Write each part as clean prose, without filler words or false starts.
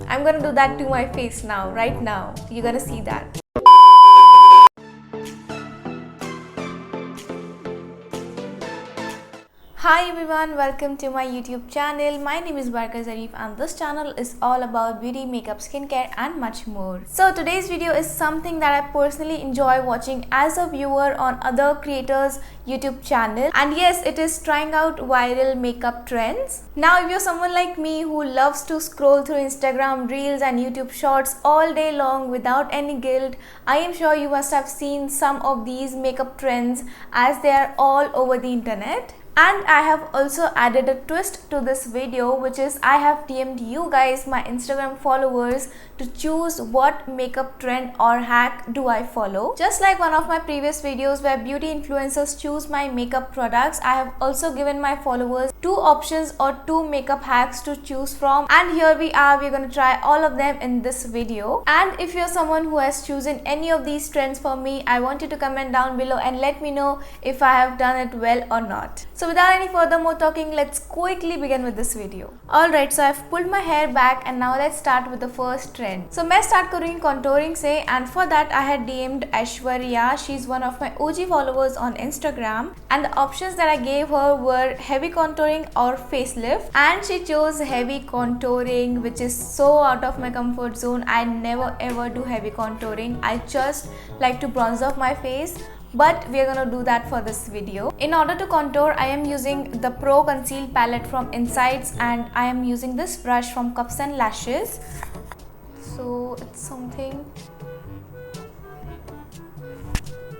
I'm gonna do that to my face now, right now. You're gonna see that. Hi everyone, welcome to my YouTube channel. My name is Barka Zarif and this channel is all about beauty, makeup, skincare and much more. So today's video is something that I personally enjoy watching as a viewer on other creators' YouTube channel, and yes, it is trying out viral makeup trends. Now if you're someone like me who loves to scroll through Instagram Reels and YouTube Shorts all day long without any guilt, I am sure you must have seen some of these makeup trends as they are all over the internet. And I have also added a twist to this video, which is I have DM'd you guys, my Instagram followers, to choose what makeup trend or hack do I follow. Just like one of my previous videos where beauty influencers choose my makeup products, I have also given my followers 2 options or 2 makeup hacks to choose from, and here we are, we're gonna try all of them in this video. And if you're someone who has chosen any of these trends for me, I want you to comment down below and let me know if I have done it well or not. So without any further more talking, let's quickly begin with this video. Alright, so I've pulled my hair back and now let's start with the first trend. So मैं start करूँगी contouring से, and for that I had DM'd Aishwarya. She's one of my OG followers on Instagram, and the options that I gave her were heavy contouring or facelift, and she chose heavy contouring, which is so out of my comfort zone. I never ever do heavy contouring. I just like to bronze up my face, but we are gonna do that for this video. In order to contour, I am using the Pro Conceal palette from Insights, and I am using this brush from Cups and Lashes. So it's something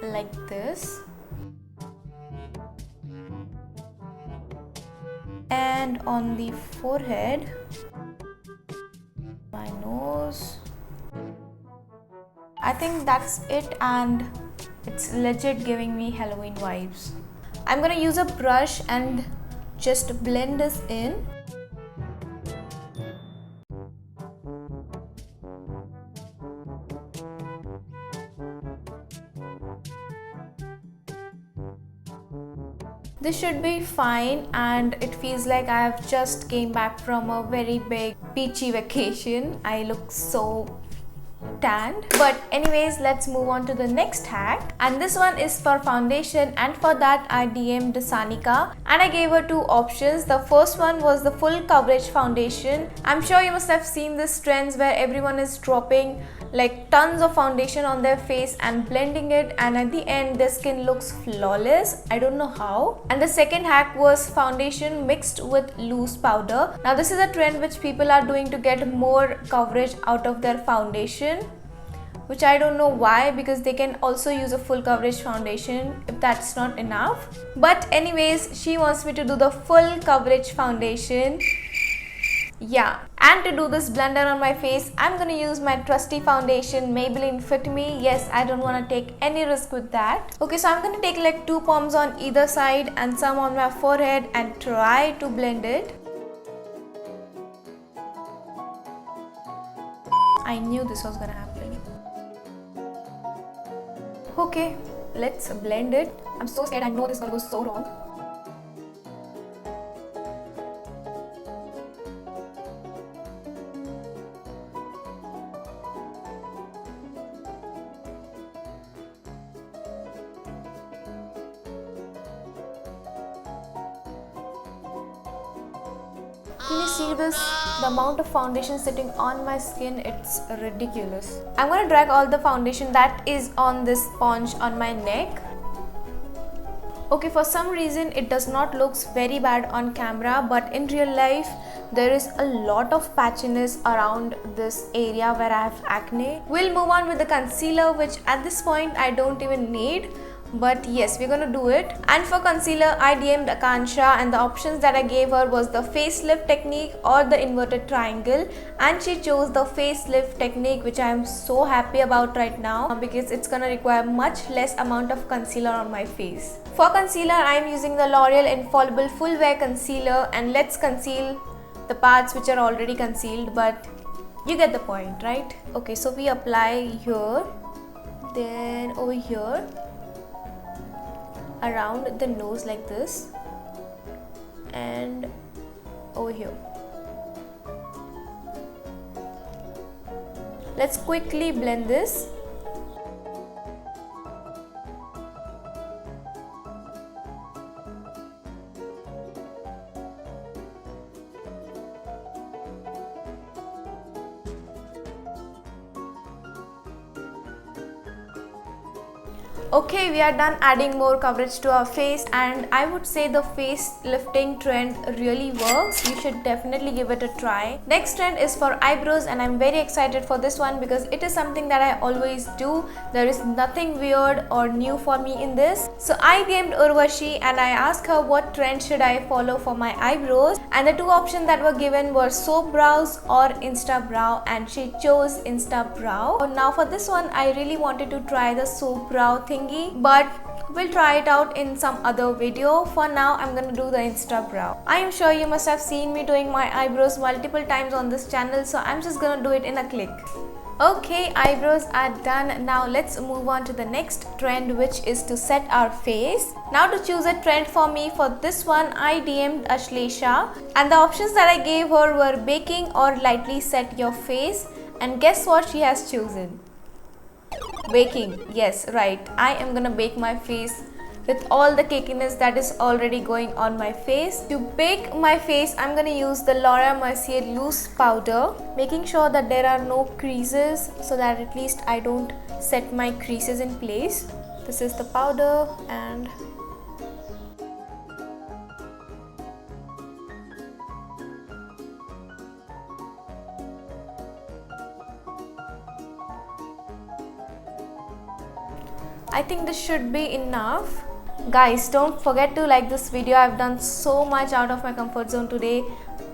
like this, and on the forehead, my nose. I think that's it, and it's legit giving me Halloween vibes. I'm gonna use a brush and just blend this in. This should be fine, and it feels like I have just came back from a very big beachy vacation. I look so tanned. But anyways, let's move on to the next hack, and this one is for foundation, and for that I DM'd Sanika and I gave her 2 options. The first one was the full coverage foundation. I'm sure you must have seen this trends where everyone is dropping like tons of foundation on their face and blending it, and at the end their skin looks flawless. I don't know how. And the second hack was foundation mixed with loose powder. Now this is a trend which people are doing to get more coverage out of their foundation, which I don't know why, because they can also use a full coverage foundation if that's not enough. But anyways, she wants me to do the full coverage foundation. Yeah, and to do this blender on my face, I'm gonna use my trusty foundation Maybelline Fit Me. Yes, I don't want to take any risk with that. Okay, so I'm gonna take like 2 pumps on either side and some on my forehead and try to blend it. I knew this was gonna happen. Okay, let's blend it. I'm so scared. I know this is gonna go so wrong. Can you see this? The amount of foundation sitting on my skin, it's ridiculous. I'm gonna drag all the foundation that is on this sponge on my neck. Okay, for some reason it does not look very bad on camera, but in real life there is a lot of patchiness around this area where I have acne. We'll move on with the concealer, which at this point I don't even need. But yes, we're gonna do it. And for concealer, I DM'd Akansha, and the options that I gave her was the facelift technique or the inverted triangle, and she chose the facelift technique, which I am so happy about right now because it's gonna require much less amount of concealer on my face. For concealer, I am using the L'Oreal Infallible Full Wear Concealer, and let's conceal the parts which are already concealed, but you get the point, right? Okay, so we apply here, then over here, around the nose like this, and over here. Let's quickly blend this. Okay, we are done adding more coverage to our face, and I would say the face lifting trend really works. You should definitely give it a try. Next trend is for eyebrows, and I'm very excited for this one because it is something that I always do. There is nothing weird or new for me in this. So I DM'd Urvashi and I asked her what trend should I follow for my eyebrows, and the two options that were given were soap brows or Insta brow, and she chose Insta brow. So now for this one, I really wanted to try the soap brow thing, but we'll try it out in some other video. For now, I'm gonna do the Insta brow. I am sure you must have seen me doing my eyebrows multiple times on this channel, so I'm just gonna do it in a click. Okay, eyebrows are done. Now let's move on to the next trend, which is to set our face. Now to choose a trend for me for this one, I DM'd Ashlesha, and the options that I gave her were baking or lightly set your face, and guess what she has chosen? Baking. Yes, right. I am gonna bake my face with all the cakiness that is already going on my face. To bake my face, I'm gonna use the Laura Mercier loose powder, making sure that there are no creases so that at least I don't set my creases in place. This is the powder, and I think this should be enough. Guys, don't forget to like this video. I've done so much out of my comfort zone today.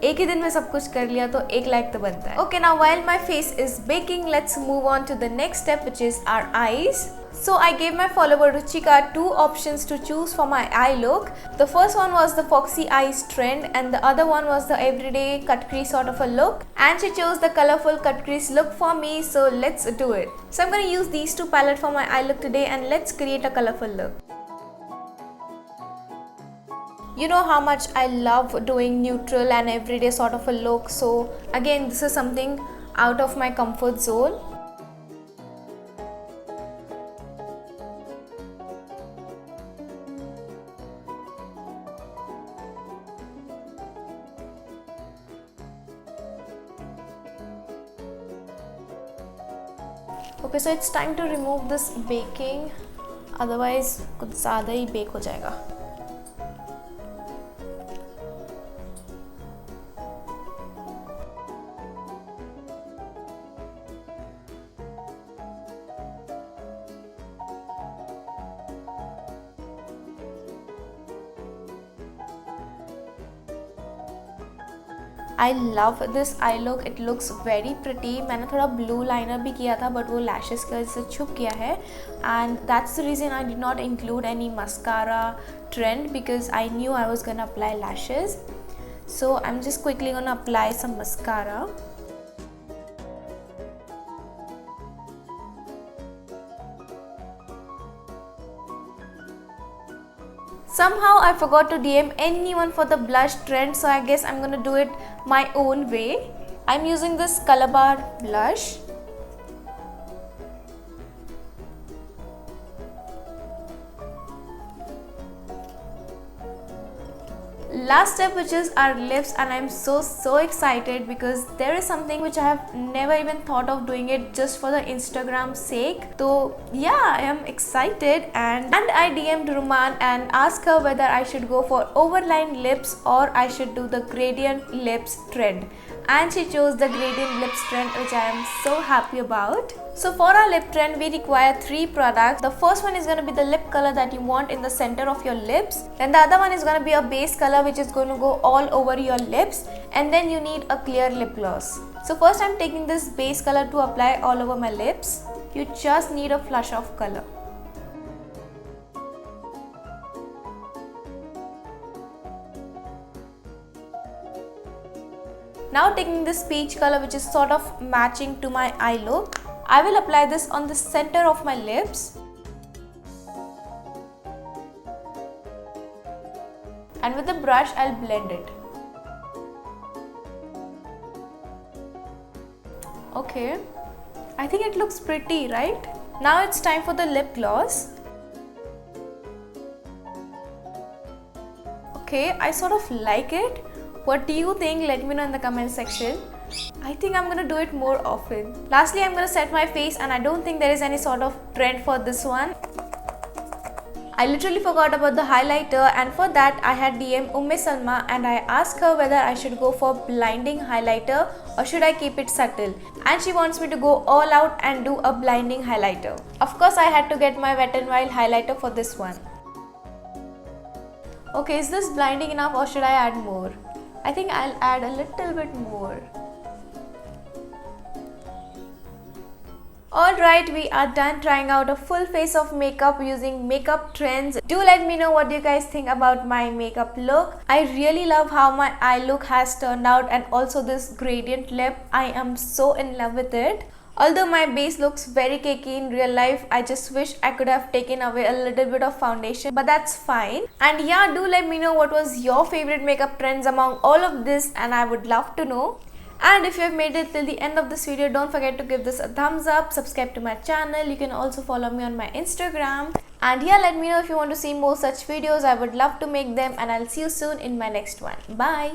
एक ही दिन में सब कुछ कर लिया तो एक like तो बनता है. Okay, now while my face is baking, let's move on to the next step, which is our eyes. So I gave my follower Ruchika two options to choose for my eye look. The first one was the foxy eyes trend, and the other one was the everyday cut crease sort of a look. And she chose the colorful cut crease look for me, so let's do it. So I'm going to use these two palettes for my eye look today, and let's create a colorful look. You know how much I love doing neutral and everyday sort of a look, so again this is something out of my comfort zone. Okay, so it's time to remove this baking, otherwise कुछ ज़्यादा ही bake हो जाएगा. I love this eye look. It looks very pretty. मैंने थोड़ा blue liner भी किया था, but वो lashes की वजह से छुप गया है, and that's the reason I did not include any mascara trend because I knew I was gonna apply lashes. So I'm just quickly gonna apply some mascara. Somehow I forgot to DM anyone for the blush trend, so I guess I'm gonna do it my own way. I'm using this Calabar blush. Last step, which is our lips, and I'm so excited because there is something which I have never even thought of doing it just for the Instagram sake. So yeah, I am excited, and I DM'd Ruman and asked her whether I should go for overlined lips or I should do the gradient lips trend, and she chose the gradient lips trend, which I am so happy about. So for our lip trend, we require 3 products. The first one is going to be the lip color that you want in the center of your lips. Then the other one is going to be a base color which is going to go all over your lips. And then you need a clear lip gloss. So first I'm taking this base color to apply all over my lips. You just need a flush of color. Now taking this peach color, which is sort of matching to my eye look, I will apply this on the center of my lips. And with the brush, I'll blend it. Okay. I think it looks pretty, right? Now it's time for the lip gloss. Okay, I sort of like it. What do you think? Let me know in the comment section. I think I'm gonna do it more often. Lastly, I'm gonna set my face, and I don't think there is any sort of trend for this one. I literally forgot about the highlighter, and for that I had DM Umme Salma and I asked her whether I should go for blinding highlighter or should I keep it subtle, and she wants me to go all out and do a blinding highlighter. Of course I had to get my Wet n Wild highlighter for this one. Okay, is this blinding enough or should I add more? I think I'll add a little bit more. Alright, we are done trying out a full face of makeup using Makeup Trends. Do let me know what you guys think about my makeup look. I really love how my eye look has turned out, and also this gradient lip. I am so in love with it. Although my base looks very cakey in real life, I just wish I could have taken away a little bit of foundation, but that's fine. And yeah, do let me know what was your favorite makeup trends among all of this, and I would love to know. And if you have made it till the end of this video, don't forget to give this a thumbs up, subscribe to my channel. You can also follow me on my Instagram. And yeah, let me know if you want to see more such videos. I would love to make them, and I'll see you soon in my next one. Bye.